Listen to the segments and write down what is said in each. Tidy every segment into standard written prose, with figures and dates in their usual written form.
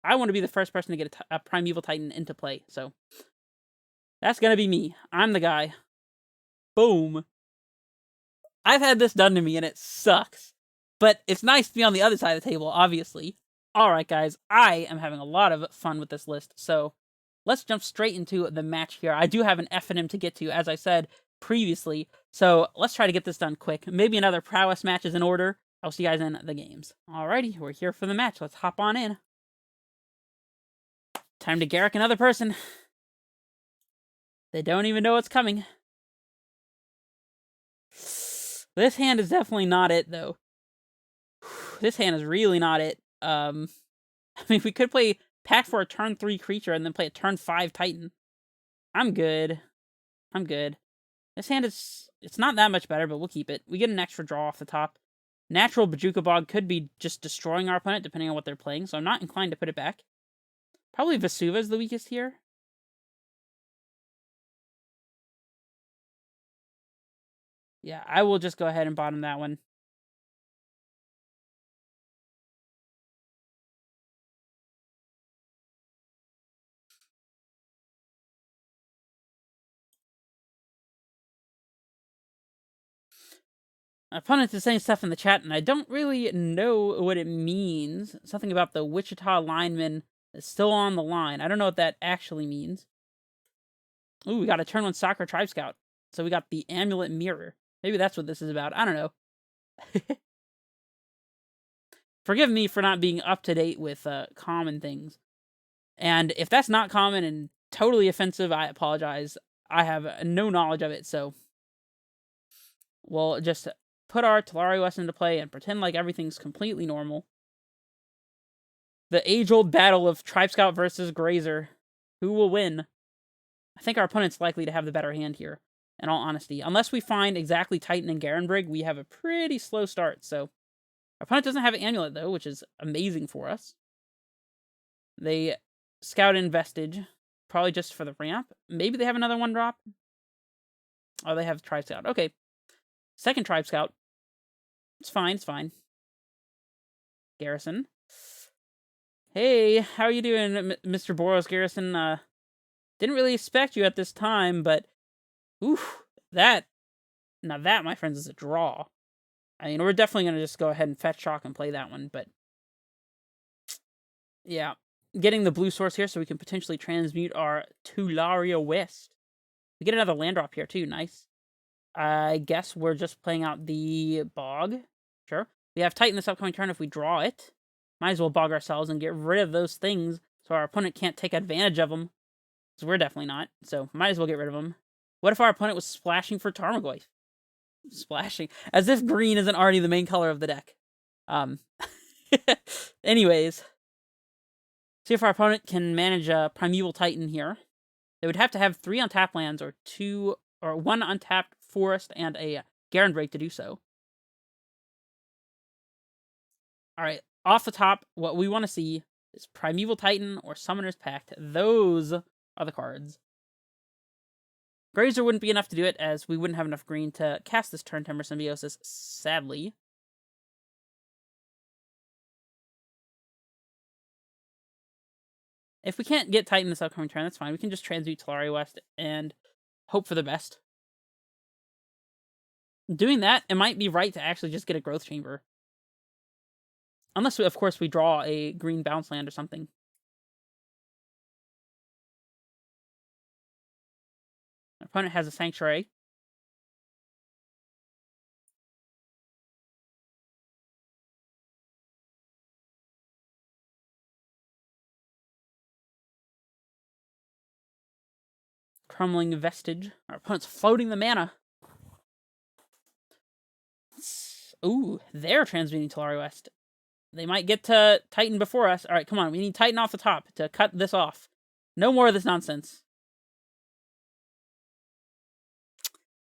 I want to be the first person to get a Primeval Titan into play, so that's gonna be me. I'm the guy. Boom. I've had this done to me, and it sucks. But it's nice to be on the other side of the table, obviously. Alright, guys, I am having a lot of fun with this list, so let's jump straight into the match here. I do have an F&M to get to, as I said previously, so let's try to get this done quick. Maybe another prowess match is in order. I'll see you guys in the games. Alrighty, we're here for the match. Let's hop on in. Time to Garruk another person. They don't even know what's coming. This hand is definitely not it, though. This hand is really not it. I mean, we could play pack for a turn 3 creature and then play a turn 5 Titan. I'm good. I'm good. This hand is... It's not that much better, but we'll keep it. We get an extra draw off the top. Natural Bajuka Bog could be just destroying our opponent, depending on what they're playing, so I'm not inclined to put it back. Probably Vesuva is the weakest here. Yeah, I will just go ahead and bottom that one. My opponent is saying stuff in the chat, and I don't really know what it means. Something about the Wichita lineman is still on the line. I don't know what that actually means. Ooh, we got a turn 1 Soccer Tribe Scout. So we got the Amulet Mirror. Maybe that's what this is about. I don't know. Forgive me for not being up to date with common things. And if that's not common and totally offensive, I apologize. I have no knowledge of it, so we'll just put our Talari West into play and pretend like everything's completely normal. The age-old battle of Tribe Scout versus Grazer. Who will win? I think our opponent's likely to have the better hand here, in all honesty. Unless we find exactly Titan and Garenbrig, we have a pretty slow start, so... Our opponent doesn't have an Amulet, though, which is amazing for us. They scout in Vestige, probably just for the ramp. Maybe they have another 1-drop. Oh, they have Tribe Scout. Okay. Second Tribe Scout. It's fine, it's fine. Garrison. Hey, how are you doing, Mr. Boros Garrison? Didn't really expect you at this time, but... Oof, that... Now that, my friends, is a draw. I mean, we're definitely going to just go ahead and fetch shock and play that one, but... Yeah. Getting the blue source here so we can potentially transmute our Tularia West. We get another land drop here, too. Nice. I guess we're just playing out the Bog. Sure. We have Titan this upcoming turn if we draw it. Might as well bog ourselves and get rid of those things so our opponent can't take advantage of them. Because we're definitely not. So, might as well get rid of them. What if our opponent was splashing for Tarmogoyf? Splashing. As if green isn't already the main color of the deck. Anyways. See if our opponent can manage a Primeval Titan here. They would have to have 3 untapped lands or 1 untapped forest and a Garenbrig to do so. Alright, off the top, what we want to see is Primeval Titan or Summoner's Pact. Those are the cards. Grazer wouldn't be enough to do it, as we wouldn't have enough green to cast this turn Timber Symbiosis, sadly. If we can't get Titan this upcoming turn, that's fine. We can just transmute Talari West and hope for the best. Doing that, it might be right to actually just get a Growth Chamber. Unless, of course, we draw a green bounce land or something. Our opponent has a Sanctuary. Crumbling Vestige. Our opponent's floating the mana. Ooh, they're transmuting Talari West. They might get to Titan before us. Alright, come on. We need Titan off the top to cut this off. No more of this nonsense.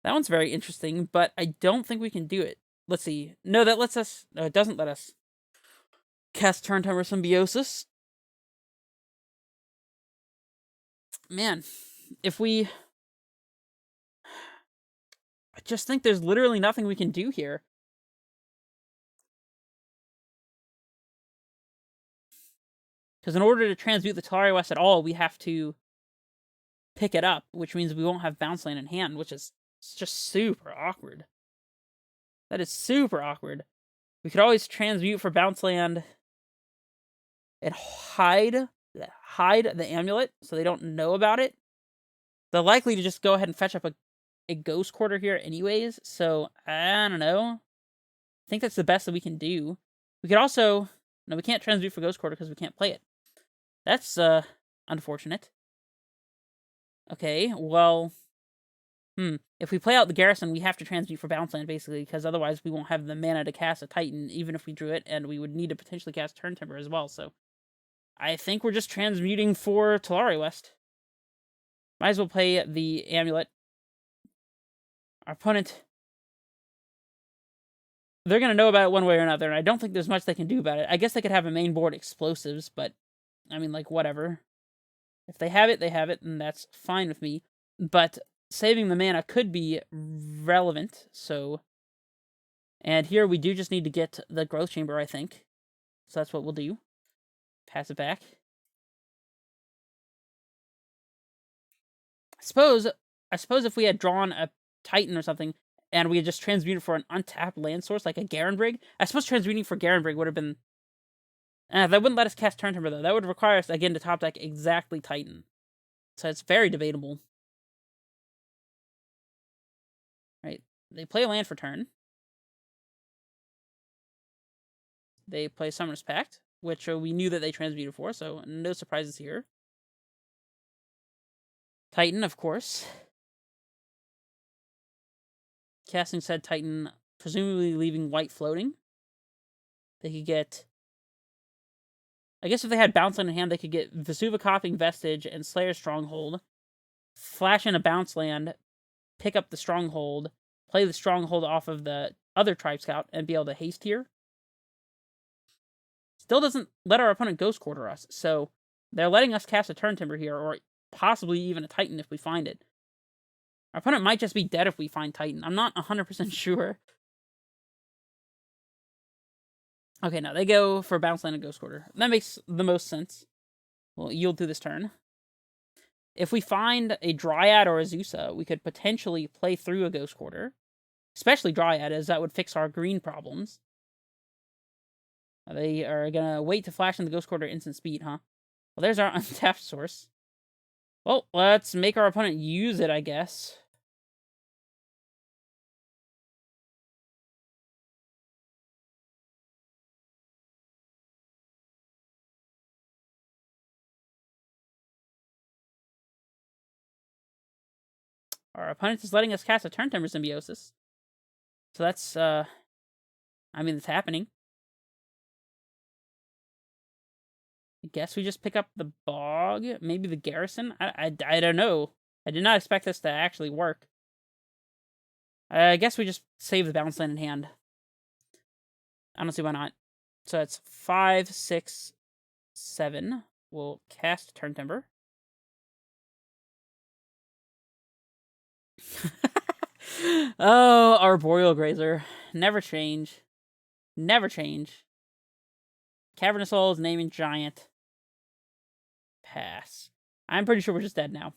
That one's very interesting, but I don't think we can do it. Let's see. No, that lets us... No, it doesn't let us cast Turn Timber Symbiosis. Man, if we... I just think there's literally nothing we can do here. Because in order to transmute the Talari West at all, we have to pick it up, which means we won't have bounce land in hand, which is just super awkward. That is super awkward. We could always transmute for bounce land and hide the amulet so they don't know about it. They're likely to just go ahead and fetch up a Ghost Quarter here anyways, so I don't know. I think that's the best that we can do. We could also... No, we can't transmute for Ghost Quarter because we can't play it. That's, unfortunate. Okay, well... If we play out the Garrison, we have to transmute for bounce land, basically, because otherwise we won't have the mana to cast a Titan, even if we drew it, and we would need to potentially cast Turn Timber as well, so... I think we're just transmuting for Talari West. Might as well play the Amulet. Our opponent... They're going to know about it one way or another, and I don't think there's much they can do about it. I guess they could have a main board explosives, but, I mean, like, whatever. If they have it, and that's fine with me. But saving the mana could be relevant, so... And here we do just need to get the Growth Chamber, I think. So that's what we'll do. Pass it back. I suppose if we had drawn a Titan or something, and we had just transmuted for an untapped land source, like a Garruk Relentless, I suppose transmuting for Garruk Relentless would have been... that wouldn't let us cast Turn Timber, though. That would require us, again, to top deck exactly Titan. So it's very debatable. Right. They play a land for turn. They play Summoner's Pact, which we knew that they transmuted for, so no surprises here. Titan, of course. Casting said Titan, presumably leaving white floating. They could get... I guess if they had bounce land in hand, they could get Vesuva Copying Vestige and Slayer Stronghold, flash in a bounce land, pick up the Stronghold, play the Stronghold off of the other Tribe Scout, and be able to haste here. Still doesn't let our opponent Ghost Quarter us, so they're letting us cast a Turn Timber here, or possibly even a Titan if we find it. Our opponent might just be dead if we find Titan. I'm not 100% sure. Okay, now they go for bounce land and Ghost Quarter. That makes the most sense. We'll yield through this turn. If we find a Dryad or a Zusa, we could potentially play through a Ghost Quarter. Especially Dryad, as that would fix our green problems. They are gonna wait to flash in the Ghost Quarter instant speed, huh? Well, there's our untapped source. Well, let's make our opponent use it, I guess. Our opponent is letting us cast a Turn Timber Symbiosis. So that's, I mean, it's happening. I guess we just pick up the Bog, maybe the Garrison? I don't know. I did not expect this to actually work. I guess we just save the bounce land in hand. I don't see why not. So it's 5, 6, 7. We'll cast Turn Timber. Oh, Arboreal Grazer. Never change. Never change. Cavernous Souls, Naming Giant. Pass. I'm pretty sure we're just dead now.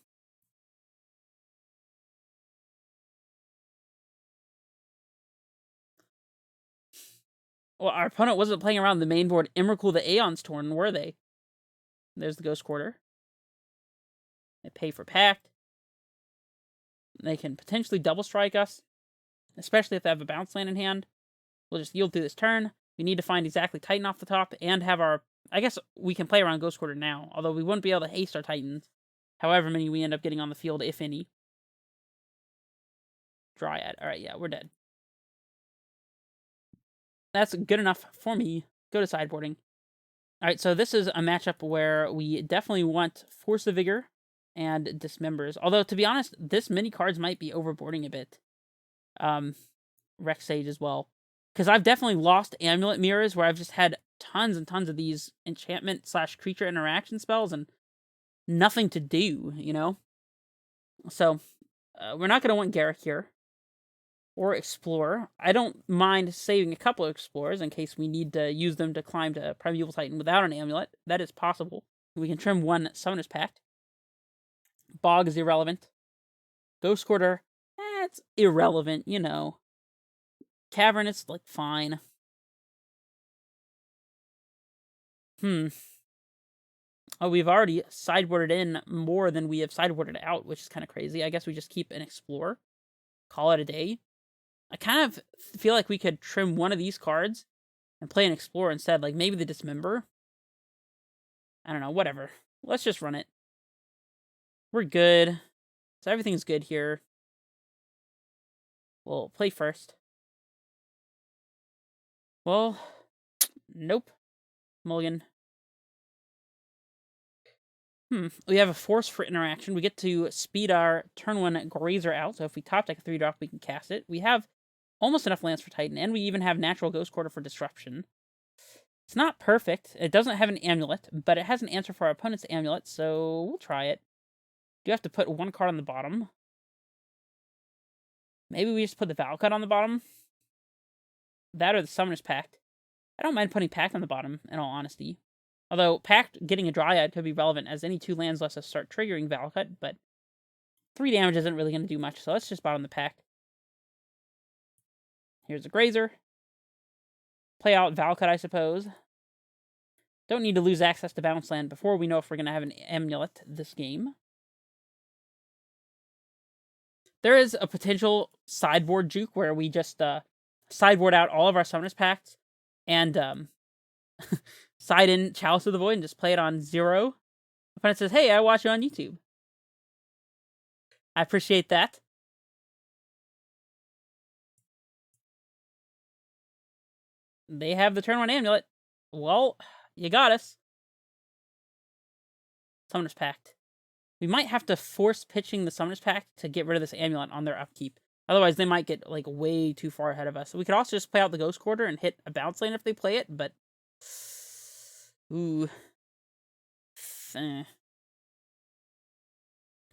Well, our opponent wasn't playing around the main board Emrakul the Aeon's Torn, were they? There's the Ghost Quarter. They pay for Pact. They can potentially double strike us, especially if they have a bounce land in hand. We'll just yield through this turn. We need to find exactly Titan off the top and have our... I guess we can play around Ghost Quarter now, although we wouldn't be able to haste our Titans. However many we end up getting on the field, if any. Dryad. Alright, yeah, we're dead. That's good enough for me. Go to sideboarding. Alright, so this is a matchup where we definitely want Force of Vigor and Dismembers. Although, to be honest, this many cards might be overboarding a bit. Rex Sage as well. Because I've definitely lost Amulet Mirrors, where I've just had tons and tons of these enchantment/creature interaction spells, and nothing to do, you know? So, we're not going to want Garruk here. or explore. I don't mind saving a couple of explorers in case we need to use them to climb to Primeval Titan without an amulet. That is possible. We can trim one Summoner's Pact. Bog is irrelevant. Ghost Quarter, it's irrelevant, you know. Cavern is, like, fine. Oh, we've already sideboarded in more than we have sideboarded out, which is kind of crazy. I guess we just keep an Explorer. Call it a day. I kind of feel like we could trim one of these cards and play an Explorer instead. Like, maybe the Dismember. I don't know, whatever. Let's just run it. We're good. So everything's good here. We'll play first. Well, nope. Mulligan. We have a force for interaction. We get to speed our turn 1 Grazer out, so if we top deck a 3-drop, we can cast it. We have almost enough lands for Titan, and we even have natural Ghost Quarter for disruption. It's not perfect. It doesn't have an amulet, but it has an answer for our opponent's amulet, so we'll try it. Do have to put one card on the bottom. Maybe we just put the Valakut on the bottom. That or the Summoner's Pact. I don't mind putting Pact on the bottom, in all honesty. Although, Pact getting a Dryad could be relevant, as any 2 lands lets us start triggering Valakut, but 3 damage isn't really going to do much, so let's just bottom the Pact. Here's a Grazer. Play out Valakut, I suppose. Don't need to lose access to Bounce Land before we know if we're going to have an Amulet this game. There is a potential sideboard juke where we just sideboard out all of our Summoner's Pacts and side in Chalice of the Void and just play it on 0. Opponent says, hey, I watch you on YouTube. I appreciate that. They have the turn 1 amulet. Well, you got us. Summoner's Pact. We might have to force pitching the Summoner's Pact to get rid of this amulet on their upkeep. Otherwise, they might get, like, way too far ahead of us. We could also just play out the Ghost Quarter and hit a bounce lane if they play it, but... Ooh.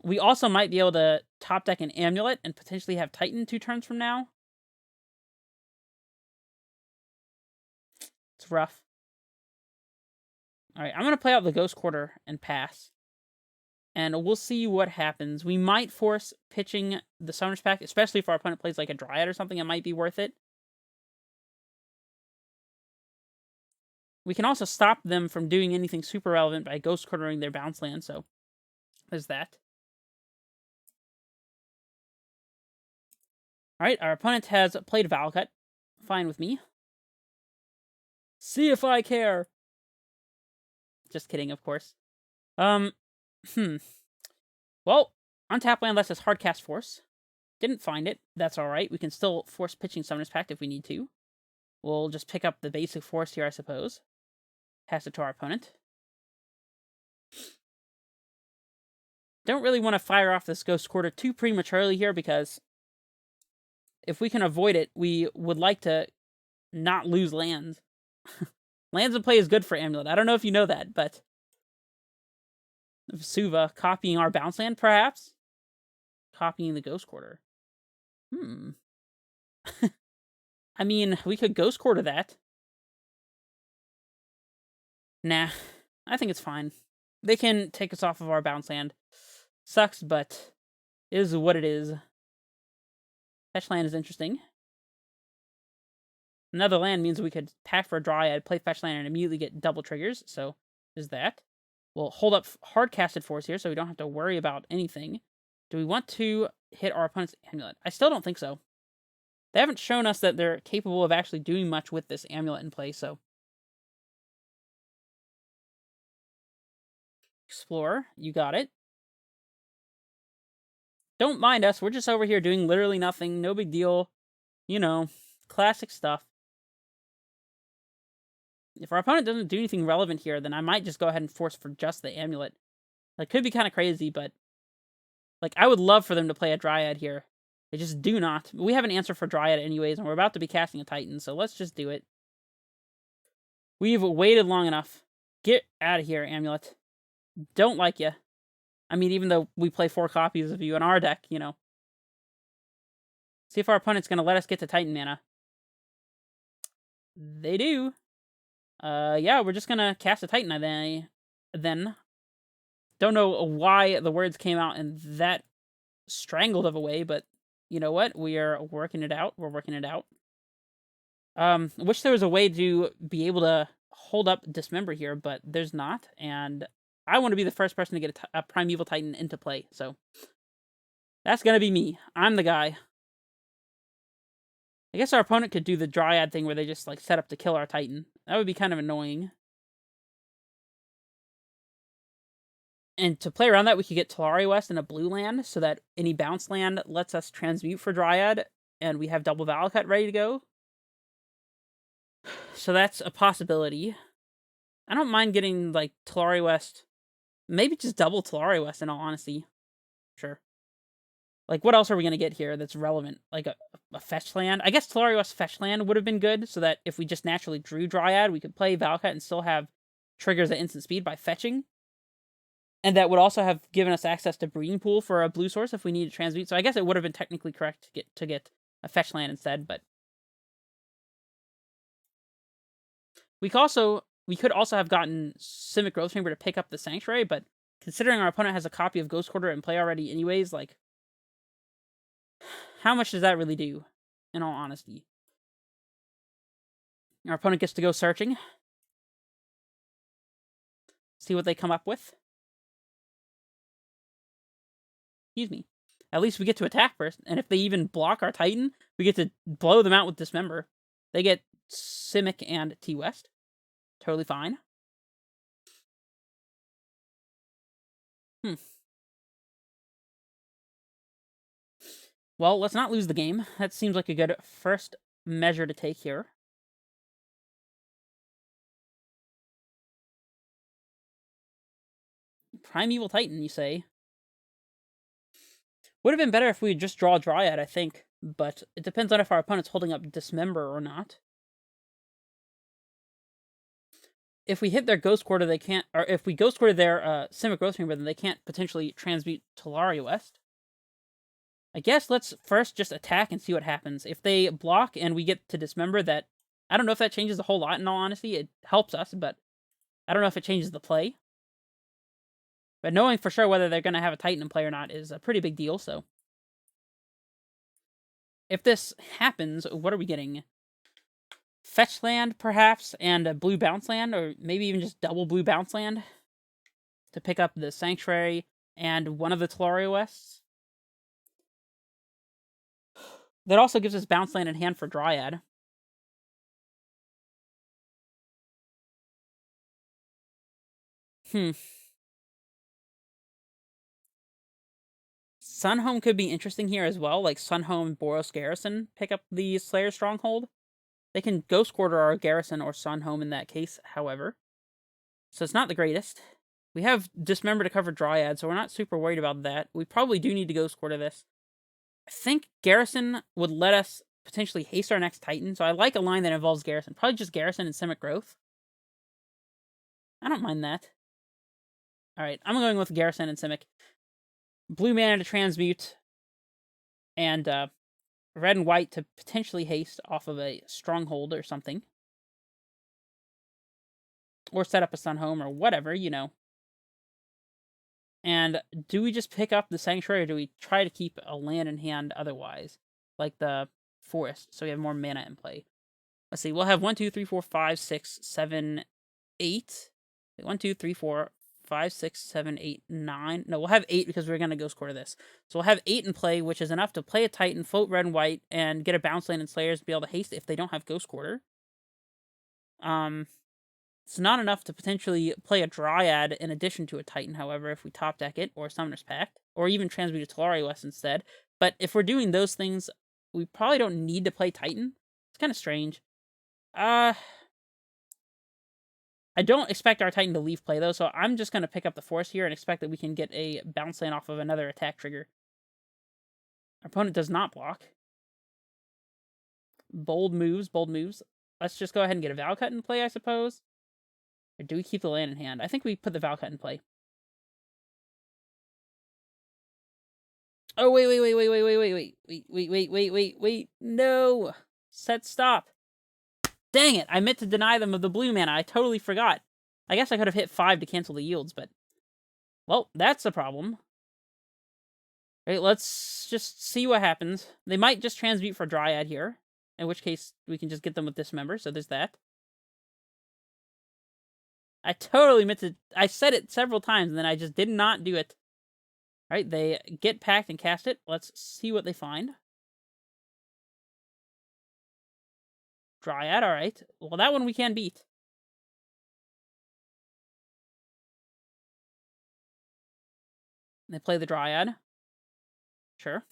We also might be able to top deck an Amulet and potentially have Titan 2 turns from now. It's rough. Alright, I'm going to play out the Ghost Quarter and pass. And we'll see what happens. We might force pitching the Summoner's Pact, especially if our opponent plays like a Dryad or something. It might be worth it. We can also stop them from doing anything super relevant by Ghost Quartering their bounce land, so there's that. Alright, our opponent has played Valakut. Fine with me. See if I care. Just kidding, of course. Well, untap land lets us hardcast Force. Didn't find it. That's alright. We can still force pitching Summoner's Pact if we need to. We'll just pick up the basic Force here, I suppose. Pass it to our opponent. Don't really want to fire off this Ghost Quarter too prematurely here, because if we can avoid it, we would like to not lose lands. Lands in play is good for Amulet. I don't know if you know that, but... Suva copying our bounce land, perhaps? Copying the Ghost Quarter. I mean, we could Ghost Quarter that. Nah, I think it's fine. They can take us off of our bounce land. Sucks, but it is what it is. Fetch land is interesting. Another land means we could pack for a Dryad, play fetch land, and immediately get double triggers, so there's that. We'll hold up hard-casted Force here, so we don't have to worry about anything. Do we want to hit our opponent's Amulet? I still don't think so. They haven't shown us that they're capable of actually doing much with this Amulet in play, so... Explorer, you got it. Don't mind us, we're just over here doing literally nothing, no big deal. You know, classic stuff. If our opponent doesn't do anything relevant here, then I might just go ahead and force for just the Amulet. That could be kind of crazy, but... Like, I would love for them to play a Dryad here. They just do not. We have an answer for Dryad anyways, and we're about to be casting a Titan, so let's just do it. We've waited long enough. Get out of here, Amulet. Don't like you. I mean, even though we play 4 copies of you in our deck, you know. See if our opponent's going to let us get to Titan mana. They do. Yeah, we're just going to cast a Titan then. Don't know why the words came out in that strangled of a way, but you know what? We are working it out. We're working it out. Wish there was a way to be able to hold up Dismember here, but there's not, and I want to be the first person to get a Primeval Titan into play, so that's gonna be me. I'm the guy. I guess our opponent could do the Dryad thing where they just, like, set up to kill our Titan. That would be kind of annoying. And to play around that, we could get Talari West and a blue land, so that any bounce land lets us transmute for Dryad, and we have double Valakut ready to go. So that's a possibility. I don't mind getting, like, Talari West. Maybe just double Talari West, in all honesty. Sure. Like, what else are we going to get here that's relevant? Like, a fetch land? I guess Talari West fetch land would have been good, so that if we just naturally drew Dryad, we could play Valakut and still have triggers at instant speed by fetching. And that would also have given us access to Breeding Pool for a blue source if we needed to transmute. So I guess it would have been technically correct to get a fetch land instead, but we could also have gotten Simic Growth Chamber to pick up the Sanctuary, but considering our opponent has a copy of Ghost Quarter in play already anyways, like, how much does that really do, in all honesty? Our opponent gets to go searching. See what they come up with. Excuse me. At least we get to attack first, and if they even block our Titan, we get to blow them out with Dismember. They get Simic and T-West. Totally fine. Well, let's not lose the game. That seems like a good first measure to take here. Primeval Titan, you say? Would have been better if we just draw Dryad, I think. But it depends on if our opponent's holding up Dismember or not. If we hit their Ghost Quarter, they can't... Or if we Ghost Quarter their Simic Growth Chamber, then they can't potentially transmute Talari West. I guess let's first just attack and see what happens. If they block and we get to Dismember, that... I don't know if that changes a whole lot, in all honesty. It helps us, but I don't know if it changes the play. But knowing for sure whether they're going to have a Titan in play or not is a pretty big deal, so... If this happens, what are we getting? Fetch land, perhaps, and a blue bounce land, or maybe even just double blue bounce land to pick up the Sanctuary and one of the Talari Wests. That also gives us bounce land in hand for Dryad. Sunhome could be interesting here as well, like Sunhome, Boros Garrison pick up the Slayer Stronghold. They can Ghost Quarter our Garrison or Sunhome in that case, however. So it's not the greatest. We have Dismember to cover Dryad, so we're not super worried about that. We probably do need to Ghost Quarter this. I think Garrison would let us potentially haste our next Titan, so I like a line that involves Garrison. Probably just Garrison and Simic Growth. I don't mind that. Alright, I'm going with Garrison and Simic. Blue mana to transmute, and red and white to potentially haste off of a stronghold or something. Or set up a Sunhome or whatever, you know. And do we just pick up the Sanctuary, or do we try to keep a land in hand otherwise? Like the Forest, so we have more mana in play. Let's see, we'll have 1, 2, 3, 4, 5, 6, 7, 8. 1, 2, 3, 4, 5, 6, 7, 8, 9. No, we'll have 8 because we're going to Ghost Quarter this. So we'll have 8 in play, which is enough to play a Titan, float red and white, and get a bounce land and Slayers to be able to haste if they don't have Ghost Quarter. It's not enough to potentially play a Dryad in addition to a Titan, however, if we top deck it, or Summoner's Pact, or even transmute a Talari West instead. But if we're doing those things, we probably don't need to play Titan. It's kind of strange. I don't expect our Titan to leave play, though, so I'm just going to pick up the Force here and expect that we can get a bounce land off of another attack trigger. Our opponent does not block. Bold moves, bold moves. Let's just go ahead and get a Valakut in play, I suppose. Or do we keep the land in hand? I think we put the Valakut in play. Oh, wait. No! Set stop. Dang it, I meant to deny them of the blue mana. I totally forgot. I guess I could have hit 5 to cancel the yields, but... Well, that's a problem. Right, let's just see what happens. They might just transmute for Dryad here, in which case we can just get them with Dismember, so there's that. I totally meant to... I said it several times, and then I just did not do it. Right, they get packed and cast it. Let's see what they find. Dryad, alright. Well, that one we can beat. They play the Dryad. Sure.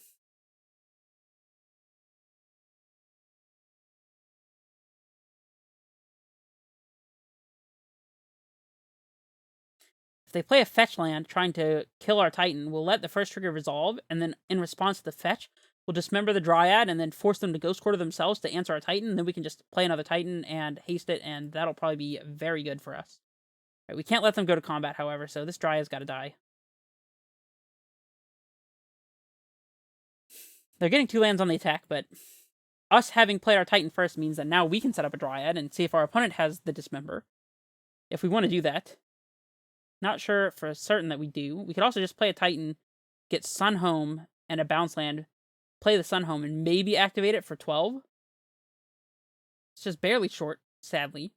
If they play a fetch land trying to kill our Titan, we'll let the first trigger resolve, and then in response to the fetch, we'll dismember the Dryad and then force them to Ghost Quarter themselves to answer our Titan, and then we can just play another Titan and haste it, and that'll probably be very good for us. Right, we can't let them go to combat, however, so this Dryad's gotta die. They're getting 2 lands on the attack, but us having played our Titan first means that now we can set up a Dryad and see if our opponent has the Dismember. If we want to do that. Not sure for certain that we do. We could also just play a Titan, get Sun Home and a bounce land, play the Sun Home, and maybe activate it for 12. It's just barely short, sadly.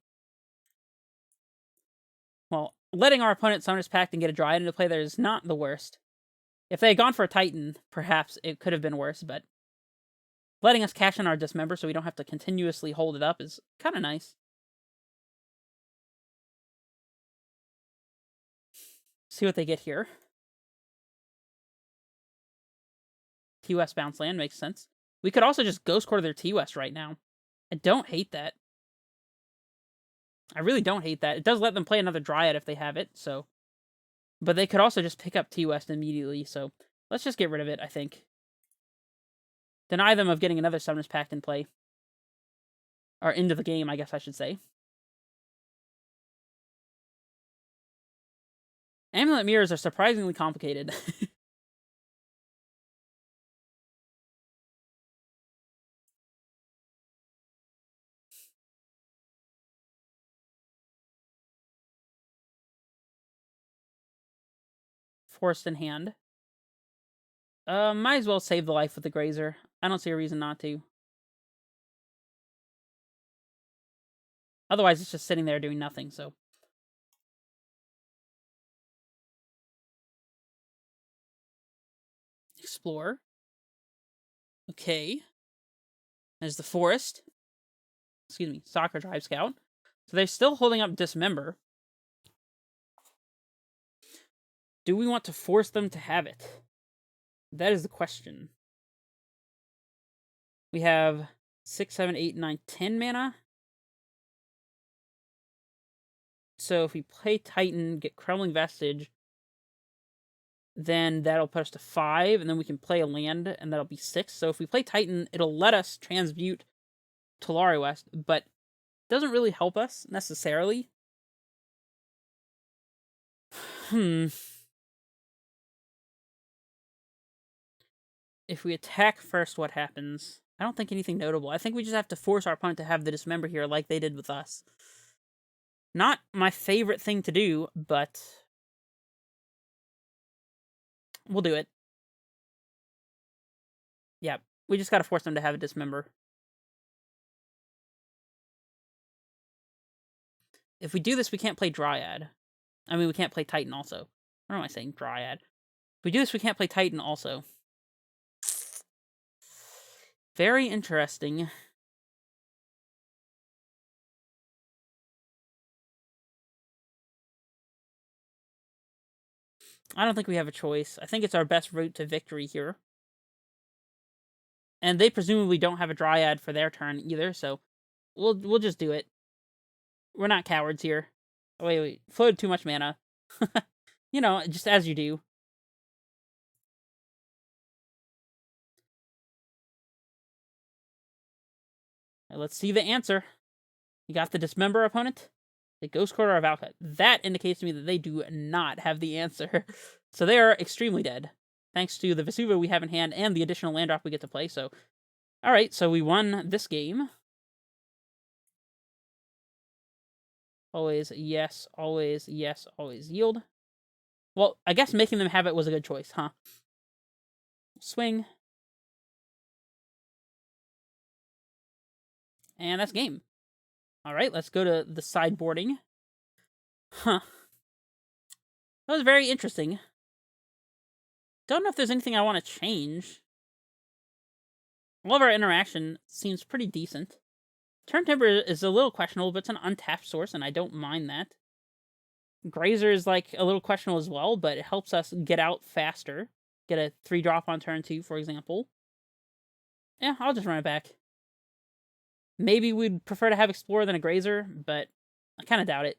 Well, letting our opponent Summoner's Pact and get a Dryad into play there is not the worst. If they had gone for a Titan, perhaps it could have been worse, but letting us cash in our Dismember so we don't have to continuously hold it up is kind of nice. See what they get here. T-West bounce land makes sense. We could also just Ghost Quarter their T-West right now. I don't hate that. I really don't hate that. It does let them play another Dryad if they have it, so... But they could also just pick up T-West immediately, so... Let's just get rid of it, I think. Deny them of getting another Summoner's Pact in play. Or into the game, I guess I should say. Amulet mirrors are surprisingly complicated. Forced in hand. Might as well save the life with the Grazer. I don't see a reason not to. Otherwise, it's just sitting there doing nothing, so... Explore. Okay. There's the Forest. Excuse me, Soccer Drive Scout. So they're still holding up Dismember. Do we want to force them to have it? That is the question. We have 6, 7, 8, 9, 10 mana. So if we play Titan, get Crumbling Vestige, then that'll put us to 5, and then we can play a land, and that'll be 6. So if we play Titan, it'll let us transmute Tolari West, but doesn't really help us, necessarily. If we attack first, what happens? I don't think anything notable. I think we just have to force our opponent to have the Dismember here like they did with us. Not my favorite thing to do, but... we'll do it. Yeah, we just gotta force them to have a Dismember. If we do this, we can't play Dryad. I mean, we can't play Titan also. What am I saying? Dryad. If we do this, we can't play Titan also. Very interesting. I don't think we have a choice. I think it's our best route to victory here. And they presumably don't have a Dryad for their turn either, so we'll just do it. We're not cowards here. Oh, wait. Floated too much mana. You know, just as you do. Right, let's see the answer. You got the Dismember, opponent? The Ghost Quarter of Valka. That indicates to me that they do not have the answer. So they are extremely dead. thanks to the Vesuva we have in hand and the additional land drop we get to play. So, all right, so we won this game. Always yes, always yes, always yield. Well, I guess making them have it was a good choice, huh? Swing. And that's game. All right, let's go to the sideboarding. Huh. That was very interesting. Don't know if there's anything I want to change. All of our interaction seems pretty decent. Turn Timber is a little questionable, but it's an untapped source, and I don't mind that. Grazer is like a little questionable as well, but it helps us get out faster. Get a 3-drop on turn 2, for example. Yeah, I'll just run it back. Maybe we'd prefer to have Explorer than a Grazer, but I kind of doubt it.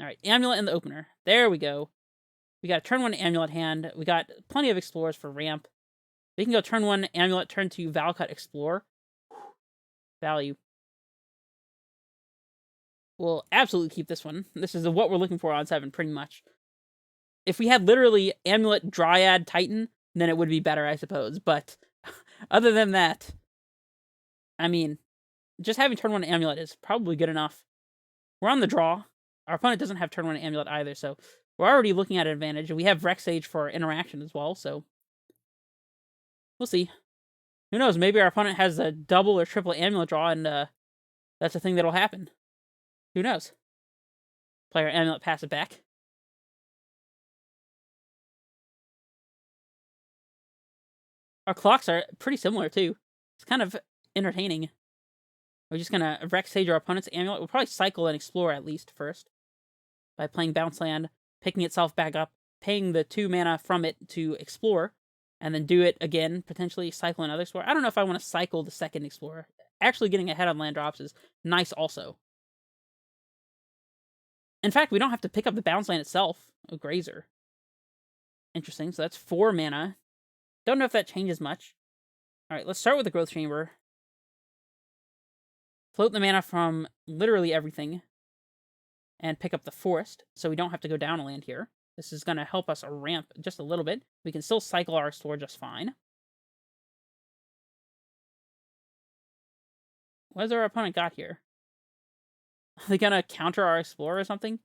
Alright, Amulet in the opener. There we go. We got a turn 1 Amulet hand. We got plenty of Explorers for ramp. We can go turn 1 Amulet, turn 2 Valakut Explore. Value. We'll absolutely keep this one. This is what we're looking for on 7, pretty much. If we had literally Amulet, Dryad, Titan, then it would be better, I suppose. But other than that, I mean, just having turn 1 Amulet is probably good enough. We're on the draw. Our opponent doesn't have turn 1 Amulet either, so we're already looking at an advantage. We have Rex Sage for interaction as well, so we'll see. Who knows? Maybe our opponent has a double or triple Amulet draw, and that's a thing that'll happen. Who knows? Play our Amulet, pass it back. Our clocks are pretty similar, too. It's kind of entertaining. We're just gonna Rex Sage our opponent's Amulet. We'll probably cycle and explore at least first. By playing Bounce Land, picking itself back up, paying the 2 mana from it to explore, and then do it again, potentially cycle another Explorer. I don't know if I want to cycle the second Explorer. Actually getting ahead on land drops is nice also. In fact, we don't have to pick up the Bounce Land itself. A Grazer. Interesting, so that's 4 mana. Don't know if that changes much. Alright, let's start with the Growth Chamber. Float the mana from literally everything. And pick up the Forest, so we don't have to go down a land here. This is going to help us ramp just a little bit. We can still cycle our Explorer just fine. What has our opponent got here? Are they going to counter our Explorer or something?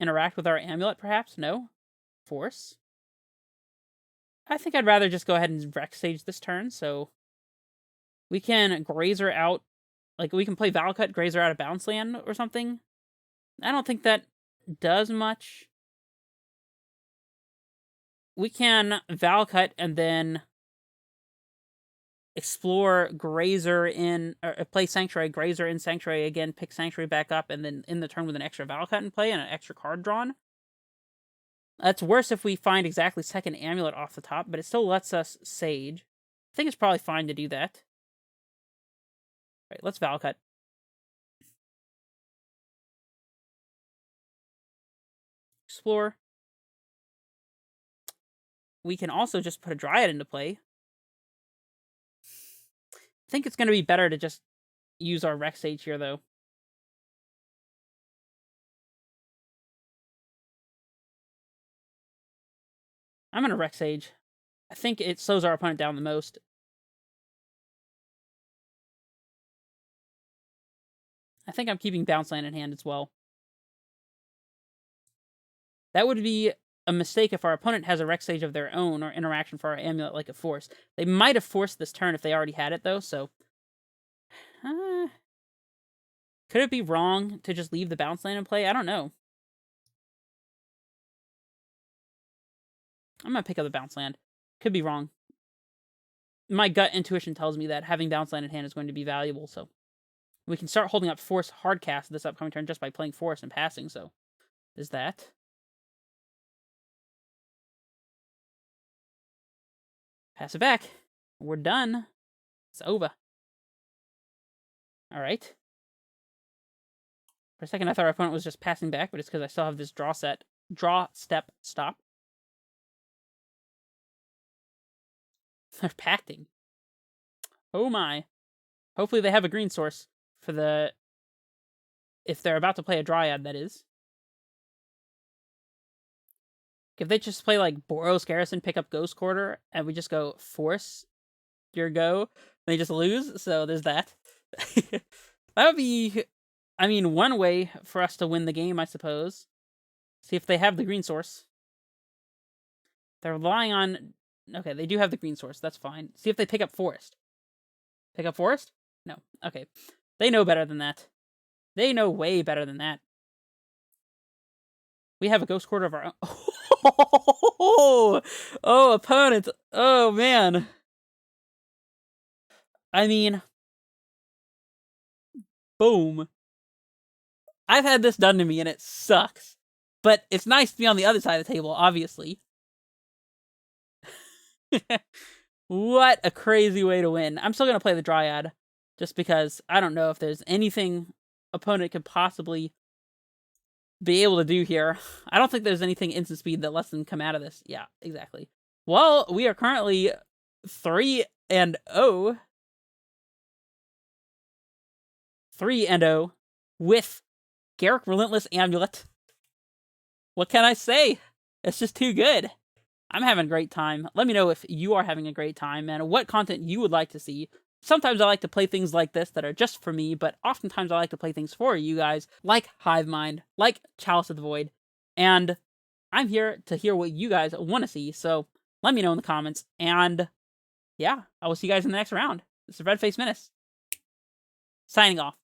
Interact with our Amulet, perhaps? No? Force? I think I'd rather just go ahead and Rex Sage this turn, so we can Grazer out. Like, we can play Valakut, Grazer out of Bounce Land or something. I don't think that does much. We can Valakut and then explore Grazer in, or play Sanctuary, Grazer in Sanctuary again, pick Sanctuary back up, and then in the turn with an extra Valakut in play and an extra card drawn. That's worse if we find exactly second Amulet off the top, but it still lets us Sage. I think it's probably fine to do that. All right, let's Valakut. Explore. We can also just put a Dryad into play. I think it's going to be better to just use our Rex Sage here, though. I'm going to Rex Sage. I think it slows our opponent down the most. I think I'm keeping Bounce Land in hand as well. That would be a mistake if our opponent has a Rex Sage of their own or interaction for our Amulet like a Force. They might have forced this turn if they already had it, though, so... could it be wrong to just leave the Bounce Land in play? I don't know. I'm going to pick up the Bounce Land. Could be wrong. My gut intuition tells me that having Bounce Land in hand is going to be valuable, so... we can start holding up Force Hardcast this upcoming turn just by playing Force and passing, so... is that... pass it back. We're done. It's over. Alright. For a second, I thought our opponent was just passing back, but it's because I still have this draw step, stop. They're pacting. Oh my. Hopefully they have a green source for the... if they're about to play a Dryad, that is. If they just play like Boros Garrison, pick up Ghost Quarter, and we just go force your go, they just lose. So there's that. That would be, I mean, one way for us to win the game, I suppose. See if they have the green source. They're relying on... Okay, they do have the green source. That's fine. See if they pick up Forest. Pick up Forest? No. Okay. They know better than that. They know way better than that. We have a Ghost Quarter of our own. Oh, opponent. Oh, man. I mean... Boom. I've had this done to me, and it sucks. But it's nice to be on the other side of the table, obviously. What a crazy way to win. I'm still going to play the Dryad, just because I don't know if there's anything opponent could possibly be able to do here. I don't think there's anything instant speed that lets them come out of this. Yeah, exactly. Well, we are currently 3-0. 3-0 with Garruk Relentless Amulet. What can I say? It's just too good. I'm having a great time. Let me know if you are having a great time and what content you would like to see. Sometimes I like to play things like this that are just for me, but oftentimes I like to play things for you guys, like Hive Mind, like Chalice of the Void, and I'm here to hear what you guys want to see, so let me know in the comments, and yeah, I will see you guys in the next round. This is Redface Menace, signing off.